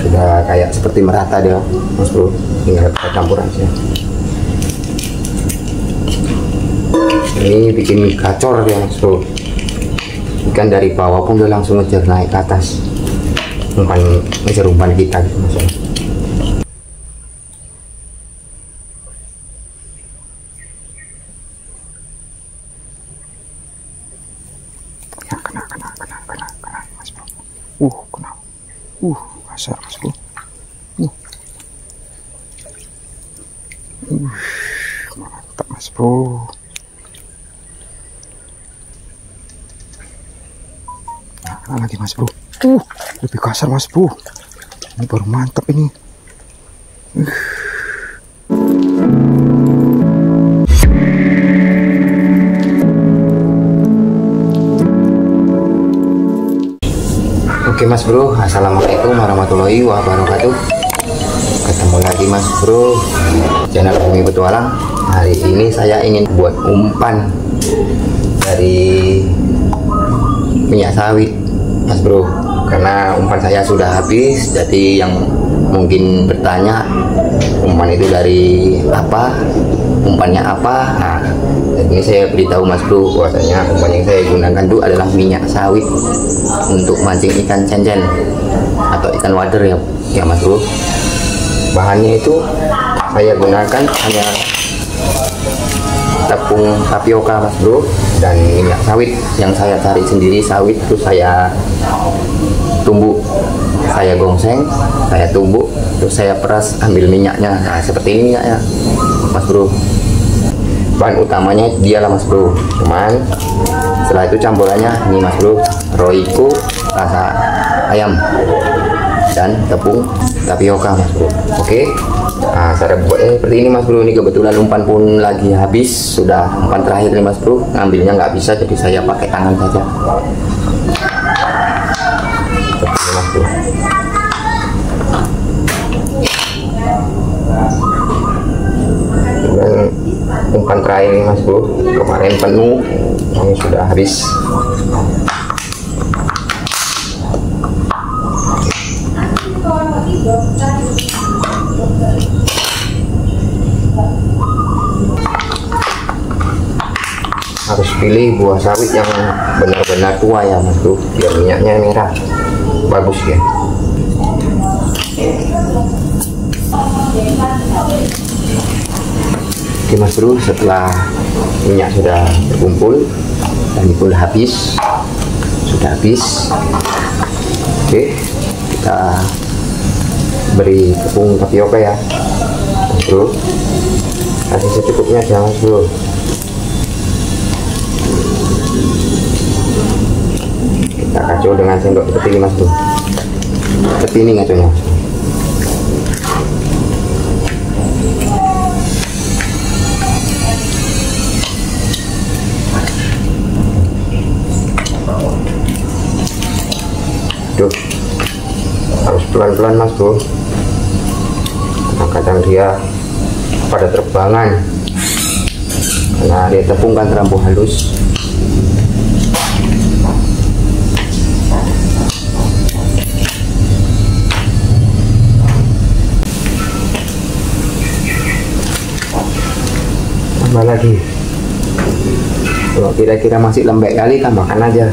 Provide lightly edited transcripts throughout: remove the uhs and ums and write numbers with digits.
Sudah kayak seperti merata dia mas bro, tinggal kita campur aja. Ini bikin gacor ya mas bro, ikan dari bawah pun udah langsung ngejar naik ke atas, ngejar umpan kita gitu mas bro. Ya, kena mas bro. Kena. Kasar mas bro. Mantap mas bro. Nah, lagi mas bro. Lebih kasar mas bro. Ini baru mantap ini. Oke mas bro, assalamualaikum warahmatullahi wabarakatuh. Ketemu lagi mas bro, channel Bumi Petualang. Hari ini saya ingin buat umpan dari minyak sawit mas bro, karena umpan saya sudah habis. Jadi yang mungkin bertanya umpan itu dari apa, umpannya apa, nah ini saya beritahu mas bro bahwasanya umpan yang saya gunakan itu adalah minyak sawit untuk mancing ikan cencen atau ikan wader ya mas bro. Bahannya itu saya gunakan hanya tepung tapioka mas bro dan minyak sawit yang saya cari sendiri. Sawit itu saya tumbuk, saya gongseng, saya tumbuk, terus saya peras, ambil minyaknya. Nah seperti ini minyaknya mas bro. Bahan utamanya dia lah mas bro, cuman setelah itu campurannya ini mas bro, roiko rasa ayam dan tepung tapioka mas bro. Oke, nah cara buatnya seperti ini mas bro. Ini kebetulan umpan pun lagi habis, sudah umpan terakhir nih mas bro, ngambilnya nggak bisa jadi saya pakai tangan saja seperti ini mas bro. Dan umpan terakhir nih mas bro, kemarin penuh, ini sudah habis. Harus pilih buah sawit yang benar-benar tua ya mas bro, biar minyaknya merah bagus ya. Oke mas bro, setelah minyak sudah berkumpul dan itu sudah habis, oke kita beri tepung tapioka ya mas bro, kasih secukupnya aja mas bro. Kita kacau dengan sendok seperti ini mas bro, seperti ini ngaconya. Aduh, harus pelan-pelan mas bro, kadang-kadang dia pada terbangan karena dia tepung kan terlalu halus. Tambah lagi, kalau kira-kira masih lembek kali tambahkan aja.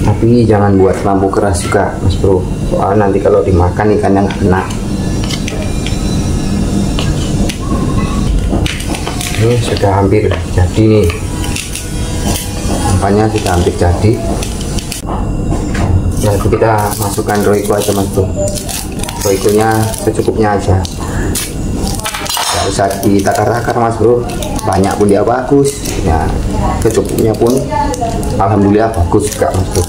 Tapi jangan buat lampu keras juga mas bro, soalnya nanti kalau dimakan ikannya nggak kena. Ini sudah hampir jadi nih, umpannya sudah hampir jadi. Nah itu kita masukkan roiko aja mas bro, roikonya secukupnya aja, nggak usah ditakar-takar mas bro, banyak pun dia bagus ya, secukupnya pun alhamdulillah bagus juga mas bro.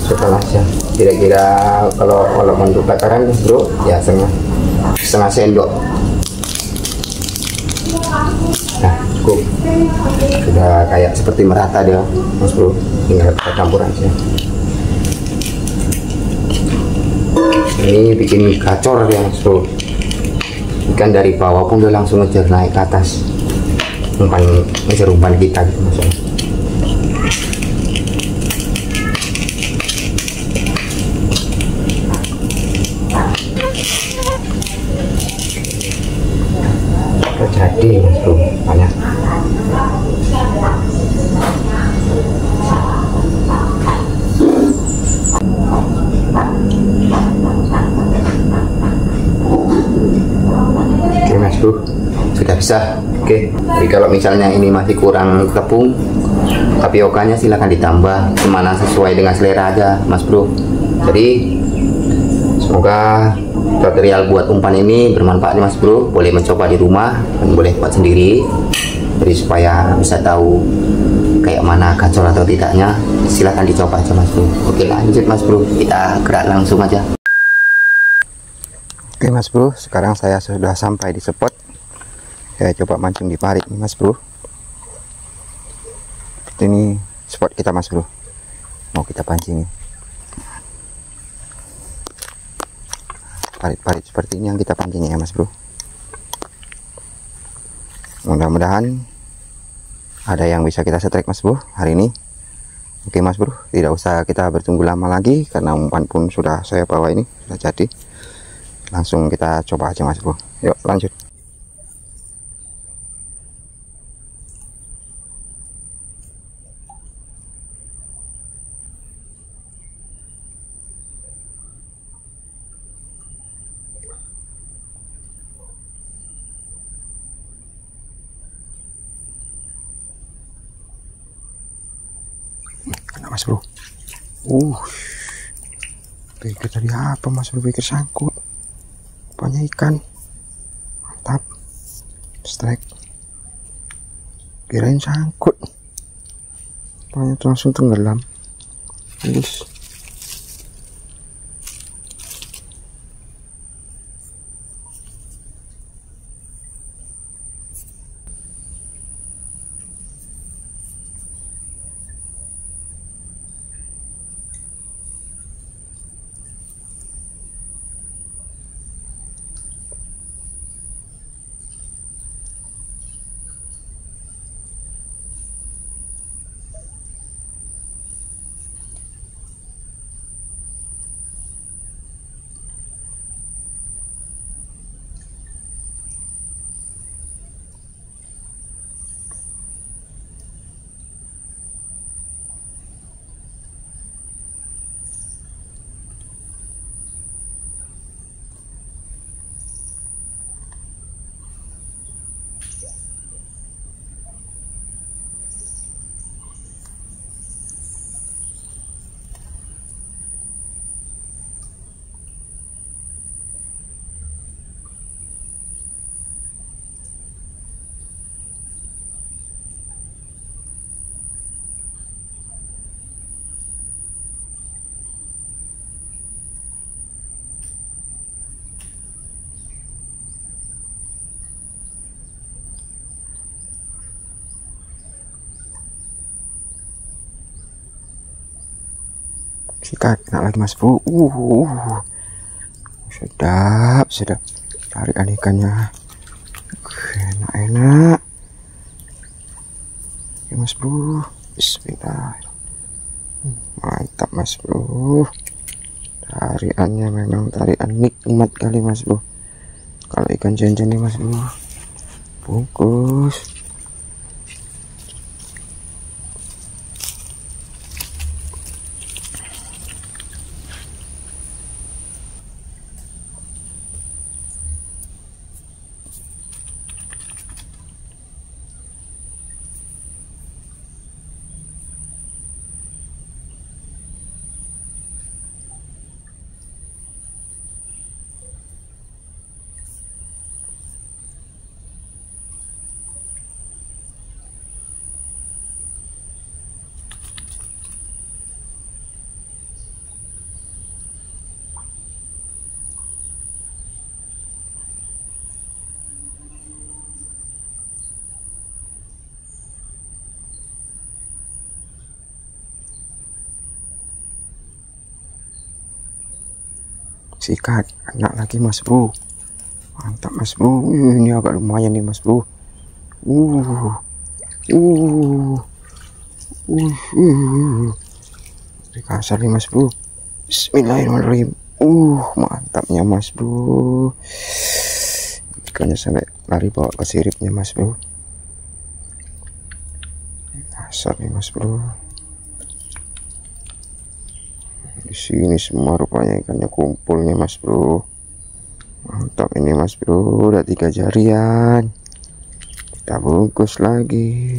Setelah aja, kira-kira kalau untuk takaran mas bro ya setengah sendok. Nah cukup, sudah kayak seperti merata dia mas bro, tinggal kita campur aja. Ini bikin gacor ya mas bro, ikan dari bawah pun udah langsung ngejar naik ke atas, ngejar umpan kita gitu mas bro. kita bisa. Oke, jadi kalau misalnya ini masih kurang tepung, tapiokanya silahkan ditambah semana sesuai dengan selera aja Mas Bro. Jadi semoga tutorial buat umpan ini bermanfaat Mas Bro. Boleh mencoba di rumah dan boleh buat sendiri, jadi supaya bisa tahu kayak mana gacor atau tidaknya. Silahkan dicoba aja Mas Bro. Oke, lanjut Mas Bro, kita gerak langsung aja. Oke Mas Bro, sekarang saya sudah sampai di spot. Saya coba mancing di parit nih Mas Bro. Ini spot kita Mas Bro, mau kita pancing nih. Parit-parit seperti ini yang kita pancing ya Mas Bro. Mudah-mudahan ada yang bisa kita strike Mas Bro hari ini. Oke Mas Bro, tidak usah kita bertunggu lama lagi karena umpan pun sudah saya bawa ini, sudah jadi. Langsung kita coba aja Mas Bro. Yuk lanjut. Kena Mas Bro. Pikir tadi apa Mas Bro? Pikir sangkut. Banyak ikan. Mantap. Strike. Kirain sangkut. Banyak langsung tenggelam. Terus. Sikat, kena lagi Mas Bro. Sedap, sedap. Tarikan ikannya. Enak-enak. Ya Mas Bro. Bismillah. Mantap Mas Bro. Tarikannya memang tarikan nikmat kali Mas Bro. Kalau ikan janjan nih Mas Bro. Bungkus. Sikat, enak lagi Mas Bro. Mantap Mas Bro. Ini agak lumayan nih Mas Bro. Kasar nih Mas Bro. Bismillahirrahmanirrahim. Mantapnya Mas Bro. Ikannya sampai lari bawa ke siripnya Mas Bro. Kasar nih Mas Bro. Di sini semua rupanya ikannya kumpulnya Mas Bro. Mantap ini Mas Bro, udah 3 jarian. Kita bungkus lagi.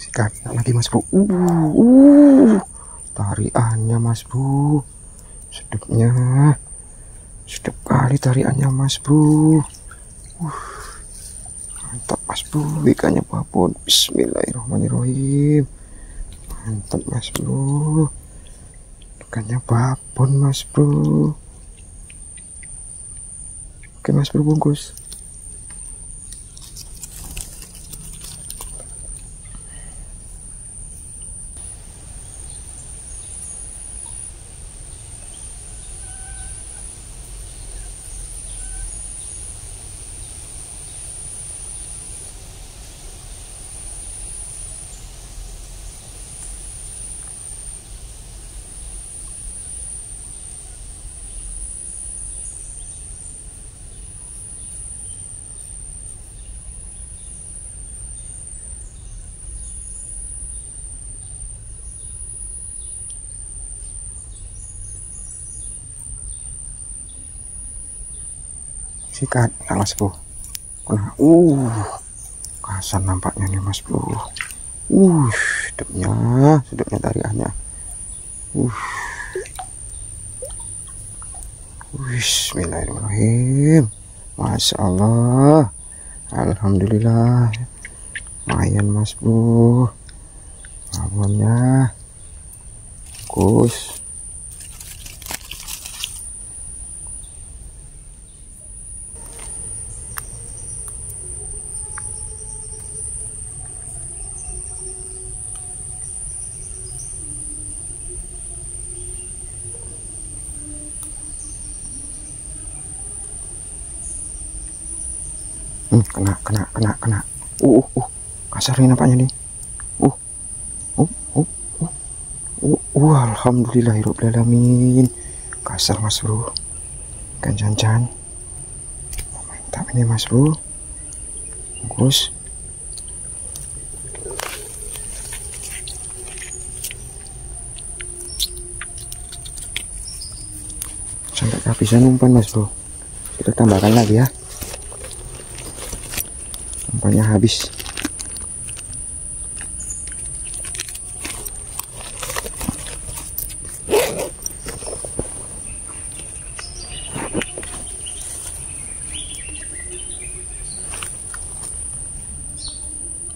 Sikat lagi Mas Bro. Tariannya Mas Bro. Sedapnya. Sedap kali tariannya Mas Bro. Mantap Mas Bro. Ikannya babon. Bismillahirrahmanirrahim. Mantap Mas Bro. Ikannya babon Mas Bro. Oke Mas Bro, bungkus. Sikat ya Mas Bro. Nah, kasar nampaknya nih Mas Bro. Sedapnya tariannya. Bismillahirrahmanirrahim. Masya Allah. Alhamdulillah. Lumayan Mas Bro. Babonnya. Kus. Kena. Kasar nih nampaknya nih. Alhamdulillahirobbilalamin. Kasar Mas Bro. Ikan jantan. Mantap ini Mas Bro. Bungkus. Sampai kehabisan umpan Mas Bro. Kita tambahkan lagi ya. Umpannya habis.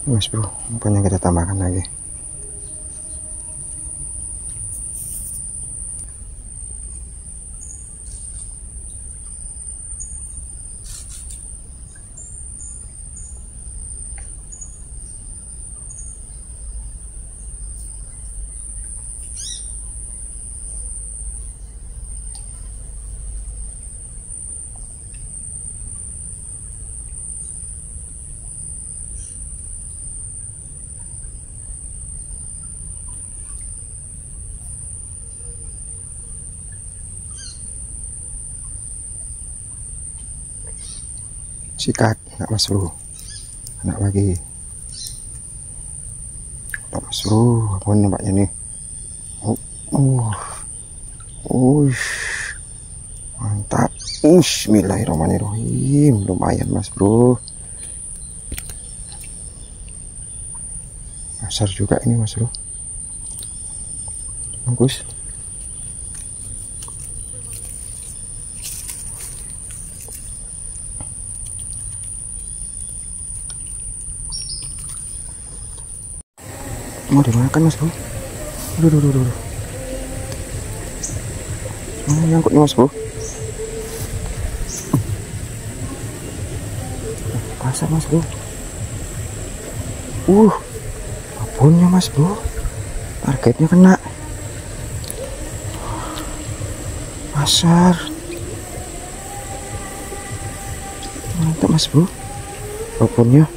Mas Bro, umpannya kita tambahkan lagi. Sikat, enggak Mas Bro. Enak lagi. Enggak Mas Bro, apa nampaknya nih? Mantap. Bismillahirrahmanirrahim. Lumayan Mas Bro. Besar juga ini Mas Bro. Bagus. Mau dimakan Mas Bro. Aduh. Nyangkut nih Mas Bro. Kasar Mas Bro. babonnya mas bro, targetnya kena. Pasar mantap mas bro, babonnya.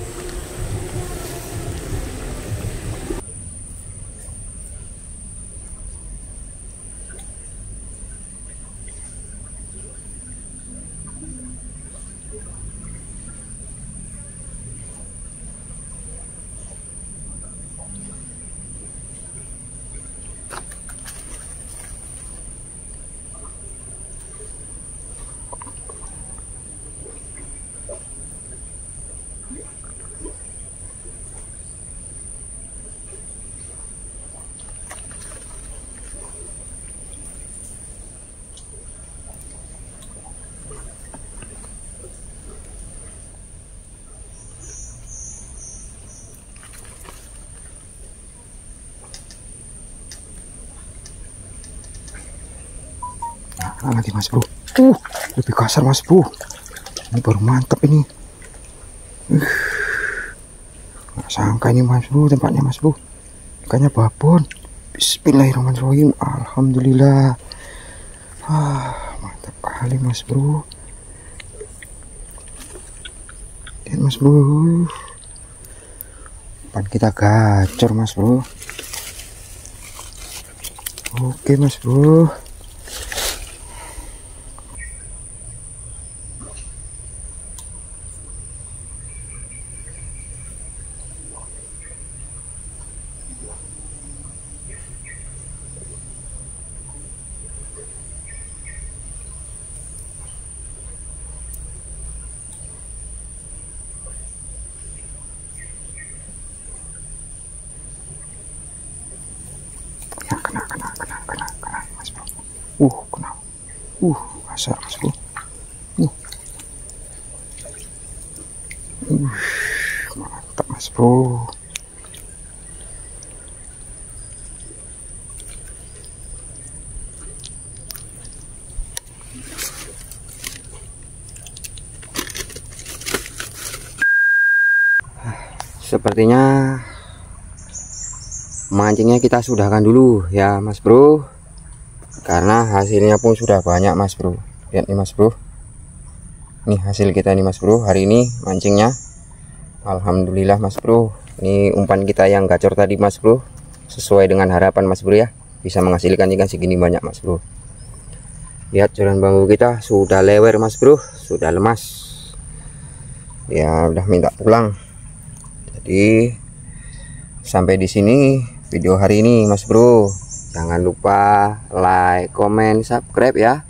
Nah, lagi mas bro, lebih kasar mas bro, ini baru mantap ini. Nggak sangka ini mas bro, tempatnya mas bro, ikannya babon. Bismillahirrahmanirrahim, alhamdulillah. Mantap kali mas bro. Lihat mas bro, umpan kita gacor mas bro. Oke mas bro. Kena mas bro. Kena. Kasar mas bro. Mantap mas bro. Sepertinya mancingnya kita sudahkan dulu ya mas bro, karena hasilnya pun sudah banyak mas bro. Lihat nih mas bro, ini hasil kita nih mas bro hari ini mancingnya. Alhamdulillah mas bro, ini umpan kita yang gacor tadi mas bro, sesuai dengan harapan mas bro ya, bisa menghasilkan ikan segini banyak mas bro. Lihat joran bambu kita sudah lewer mas bro, sudah lemas ya, udah minta pulang. Jadi sampai di sini video hari ini mas bro. Jangan lupa like, comment, subscribe ya.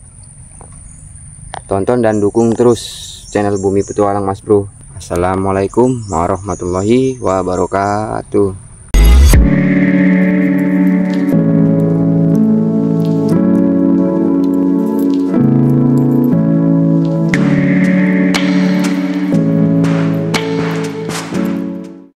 Tonton dan dukung terus channel Bumi Petualang mas bro. Assalamualaikum warahmatullahi wabarakatuh.